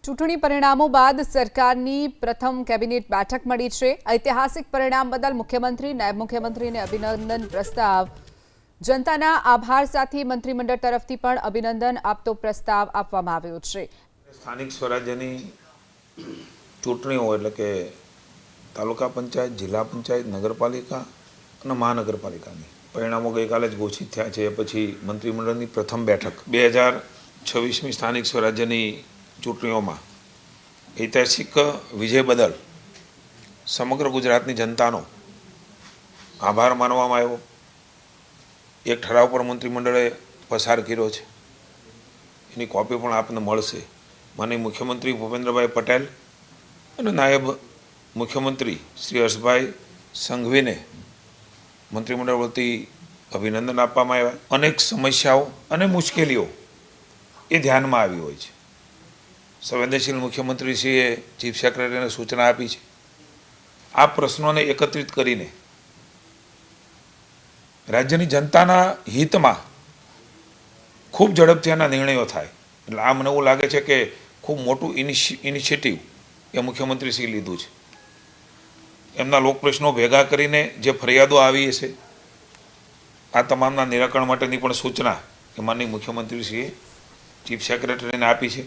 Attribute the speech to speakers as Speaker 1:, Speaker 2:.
Speaker 1: ચૂંટણી પરિણામો બાદ સરકારની પ્રથમ કેબિનેટ બેઠક મળી છે। ઐતિહાસિક પરિણામ બદલ મુખ્યમંત્રી નાયબ મુખ્યમંત્રીને અભિનંદન પ્રસ્તાવ જનતાના આભાર સાથે મંત્રીમંડળ તરફથી પણ અભિનંદન આપતો પ્રસ્તાવ આપવામાં આવ્યો છે।
Speaker 2: સ્થાનિક સ્વરાજ્યની ચૂંટણીઓ એટલે કે તાલુકા પંચાયત, જિલ્લા પંચાયત, નગરપાલિકા અને મહાનગરપાલિકાની પરિણામો ગઈકાલે જ ઘોષિત થયા છે। પછી મંત્રીમંડળની પ્રથમ બેઠક 2026ની સ્થાનિક સ્વરાજ્યની ચૂંટણીઓમાં ઐતિહાસિક વિજય બદલ સમગ્ર ગુજરાતની જનતાનો આભાર માનવામાં આવ્યો। એક ઠરાવ પર મંત્રીમંડળે પસાર કર્યો છે, એની કોપી પણ આપને મળશે। માનનીય મુખ્યમંત્રી ભૂપેન્દ્રભાઈ પટેલ અને નાયબ મુખ્યમંત્રી શ્રી હર્ષભાઈ સંઘવીને મંત્રીમંડળ વતી અભિનંદન આપવામાં આવ્યા। અનેક સમસ્યાઓ અને મુશ્કેલીઓ એ ધ્યાનમાં આવી હોય છે। સંવેદનશીલ મુખ્યમંત્રીશ્રીએ ચીફ સેક્રેટરીને સૂચના આપી છે। આ પ્રશ્નોને એકત્રિત કરીને રાજ્યની જનતાના હિતમાં ખૂબ ઝડપથી આના નિર્ણયો થાય। એટલે આ મને એવું લાગે છે કે ખૂબ મોટું ઇનિશિયેટિવ એ મુખ્યમંત્રીશ્રીએ લીધું છે। એમના લોકપ્રશ્નો ભેગા કરીને જે ફરિયાદો આવી છે આ તમામના નિરાકરણ માટેની પણ સૂચના એ માનનીય મુખ્યમંત્રીશ્રીએ ચીફ સેક્રેટરીને આપી છે।